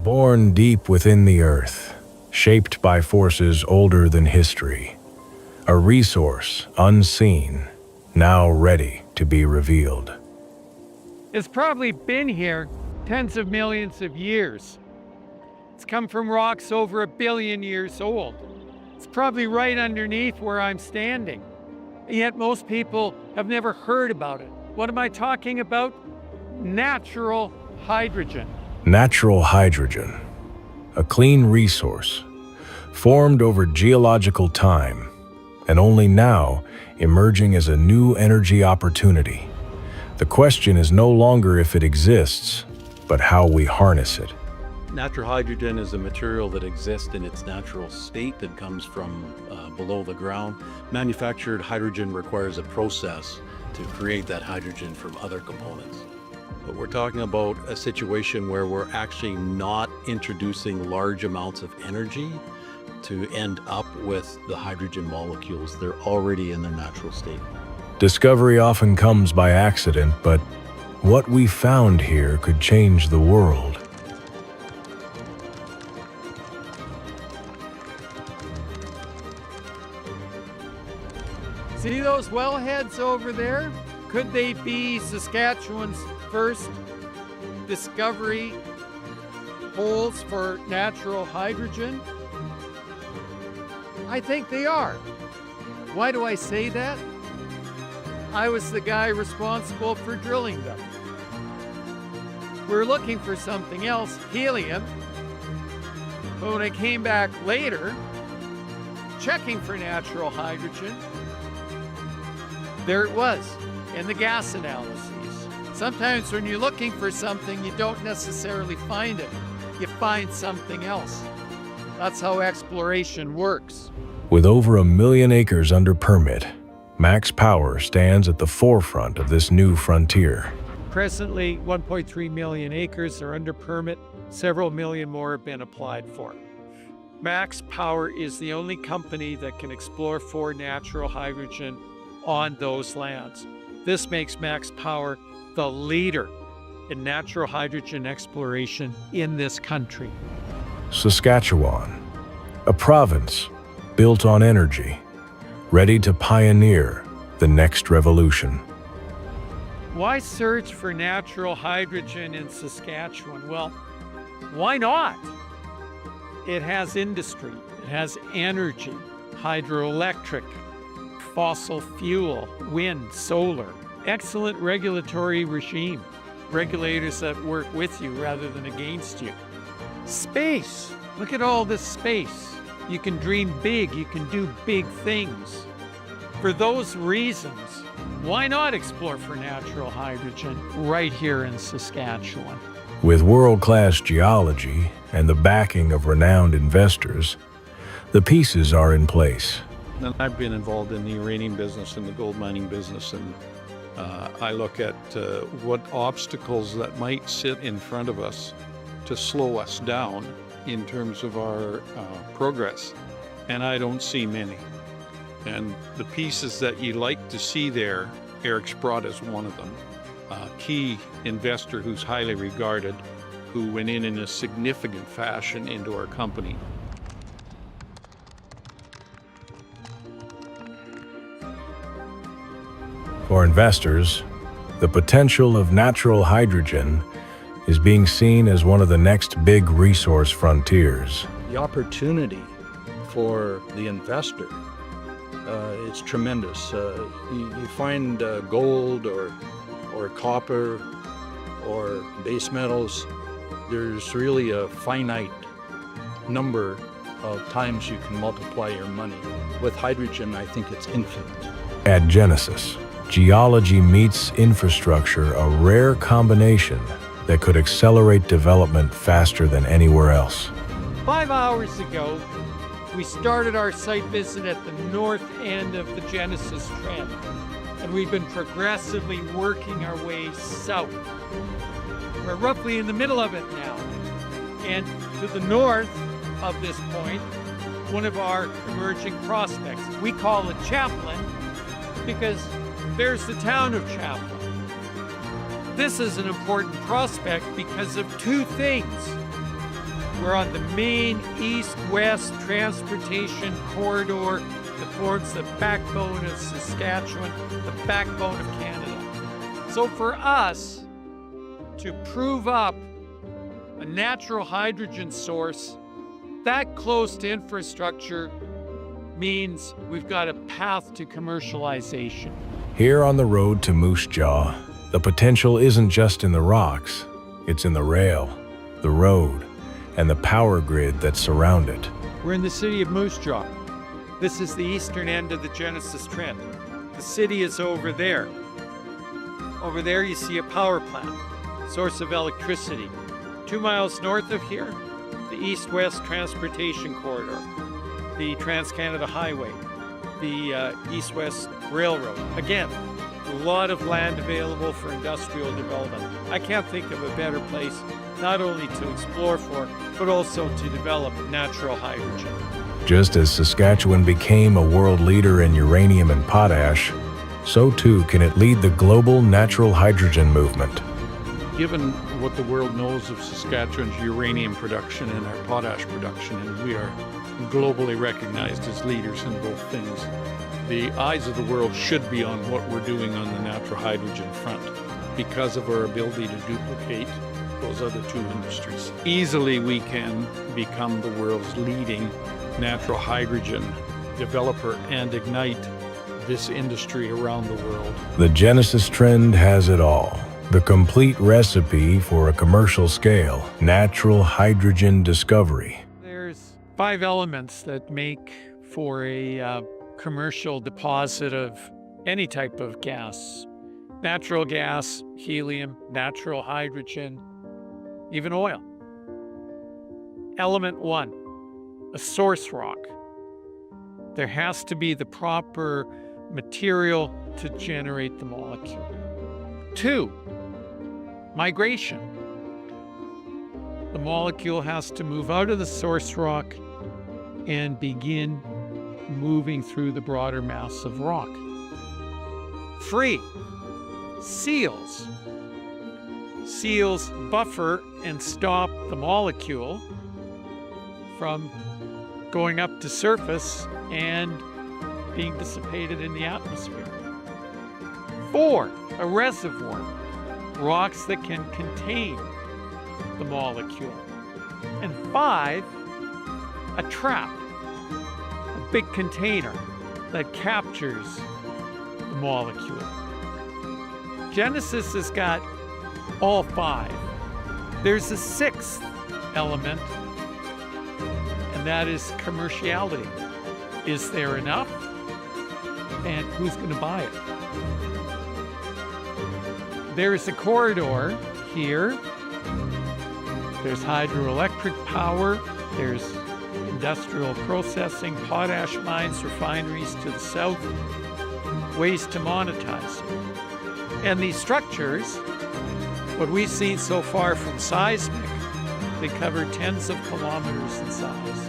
Born deep within the earth, shaped by forces older than history, a resource unseen, now ready to be revealed. It's probably been here tens of millions of years. It's come from rocks over 1 billion years old. It's probably right underneath where I'm standing. And yet most people have never heard about it. What am I talking about? Natural hydrogen. Natural hydrogen, a clean resource, formed over geological time, and only now emerging as a new energy opportunity. The question is no longer if it exists, but how we harness it. Natural hydrogen is a material that exists in its natural state that comes from below the ground. Manufactured hydrogen requires a process to create that hydrogen from other components. But we're talking about a situation where we're actually not introducing large amounts of energy to end up with the hydrogen molecules. They're already in their natural state. Discovery often comes by accident, but what we found here could change the world. See those wellheads over there? Could they be Saskatchewan's first discovery holes for natural hydrogen? I think they are. Why do I say that? I was the guy responsible for drilling them. We're looking for something else, helium. But when I came back later, checking for natural hydrogen, there it was in the gas analyses. Sometimes when you're looking for something, you don't necessarily find it. You find something else. That's how exploration works. With over 1 million acres under permit, Max Power stands at the forefront of this new frontier. Presently, 1.3 million acres are under permit. Several million more have been applied for. Max Power is the only company that can explore for natural hydrogen on those lands. This makes Max Power the leader in natural hydrogen exploration in this country. Saskatchewan, a province built on energy, ready to pioneer the next revolution. Why search for natural hydrogen in Saskatchewan? Well, why not? It has industry, it has energy, hydroelectric, fossil fuel, wind, solar, excellent regulatory regime, regulators that work with you rather than against you. Space, look at all this space. You can dream big, you can do big things. For those reasons, why not explore for natural hydrogen right here in Saskatchewan? With world-class geology and the backing of renowned investors, the pieces are in place. And I've been involved in the uranium business and the gold mining business, and I look at what obstacles that might sit in front of us to slow us down in terms of our progress, and I don't see many. And the pieces that you like to see there, Eric Sprott is one of them, a key investor who's highly regarded, who went in a significant fashion into our company. For investors, the potential of natural hydrogen is being seen as one of the next big resource frontiers. The opportunity for the investor is tremendous. You find gold or copper or base metals, there's really a finite number of times you can multiply your money. With hydrogen, I think it's infinite. At Genesis, geology meets infrastructure, a rare combination that could accelerate development faster than anywhere else. 5 hours ago, we started our site visit at the north end of the Genesis Trend, and we've been progressively working our way south. We're roughly in the middle of it now, and to the north of this point, one of our emerging prospects. We call it Chaplin because there's the town of Chaplin. This is an important prospect because of two things. We're on the main east-west transportation corridor that forms the backbone of Saskatchewan, the backbone of Canada. So for us to prove up a natural hydrogen source that close to infrastructure means we've got a path to commercialization. Here on the road to Moose Jaw, the potential isn't just in the rocks, it's in the rail, the road, and the power grid that surround it. We're in the city of Moose Jaw. This is the eastern end of the Genesis Trend. The city is over there. Over there you see a power plant, source of electricity. 2 miles north of here, the east-west transportation corridor, the Trans-Canada Highway, the East-West Railroad. Again, a lot of land available for industrial development. I can't think of a better place not only to explore for, but also to develop natural hydrogen. Just as Saskatchewan became a world leader in uranium and potash, so too can it lead the global natural hydrogen movement. Given what the world knows of Saskatchewan's uranium production and our potash production, and we are globally recognized as leaders in both things, the eyes of the world should be on what we're doing on the natural hydrogen front because of our ability to duplicate those other two industries. Easily we can become the world's leading natural hydrogen developer and ignite this industry around the world. The Genesis Trend has it all. The complete recipe for a commercial scale natural hydrogen discovery. There's 5 elements that make for a commercial deposit of any type of gas. Natural gas, helium, natural hydrogen, even oil. Element 1, a source rock. There has to be the proper material to generate the molecule. 2, migration. The molecule has to move out of the source rock and begin moving through the broader mass of rock. 3, seals. Seals buffer and stop the molecule from going up to surface and being dissipated in the atmosphere. 4, a reservoir. Rocks that can contain the molecule. And 5, a trap, a big container that captures the molecule. Genesis has got all 5. There's a 6th element, and that is commerciality. Is there enough? And who's going to buy it? There's a corridor here. There's hydroelectric power. There's industrial processing, potash mines, refineries to the south, ways to monetize it. And these structures, what we've seen so far from seismic, they cover tens of kilometers in size.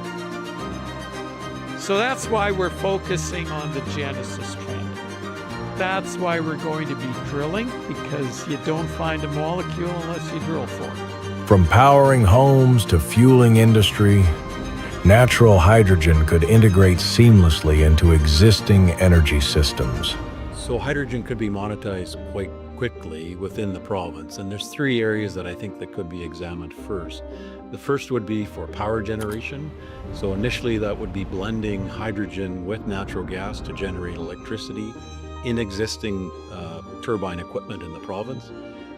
So that's why we're focusing on the Genesis Trend. That's why we're going to be drilling, because you don't find a molecule unless you drill for it. From powering homes to fueling industry, natural hydrogen could integrate seamlessly into existing energy systems. So hydrogen could be monetized quite quickly within the province, and there's 3 areas that I think that could be examined first. The first would be for power generation. So initially that would be blending hydrogen with natural gas to generate electricity in existing turbine equipment in the province.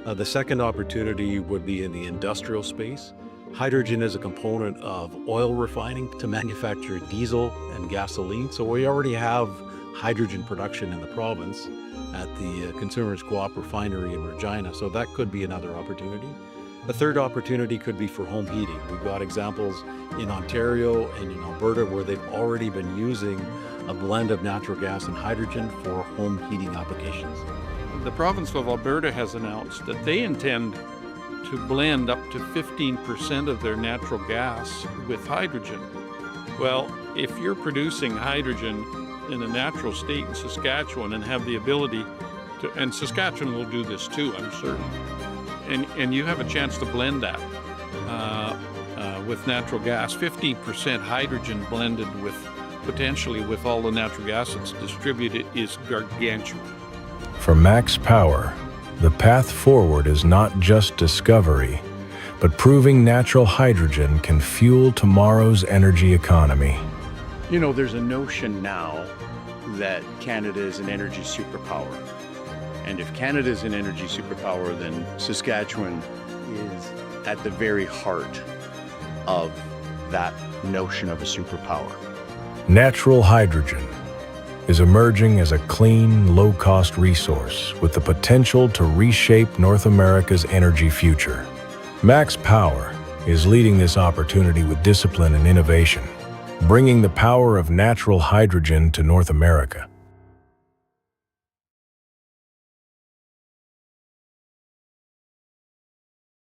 The second opportunity would be in the industrial space. Hydrogen is a component of oil refining to manufacture diesel and gasoline. So we already have hydrogen production in the province at the Consumers Co-op refinery in Regina. So that could be another opportunity. A third opportunity could be for home heating. We've got examples in Ontario and in Alberta where they've already been using a blend of natural gas and hydrogen for home heating applications. The province of Alberta has announced that they intend to blend up to 15% of their natural gas with hydrogen. Well, if you're producing hydrogen in a natural state in Saskatchewan and have the ability to, and Saskatchewan will do this too, I'm certain, and you have a chance to blend that with natural gas. 50% hydrogen blended with potentially with all the natural gas that's distributed is gargantuan. For Max Power, the path forward is not just discovery, but proving natural hydrogen can fuel tomorrow's energy economy. You know, there's a notion now that Canada is an energy superpower. And if Canada is an energy superpower, then Saskatchewan is at the very heart of that notion of a superpower. Natural hydrogen is emerging as a clean, low-cost resource with the potential to reshape North America's energy future. Max Power is leading this opportunity with discipline and innovation, bringing the power of natural hydrogen to North America.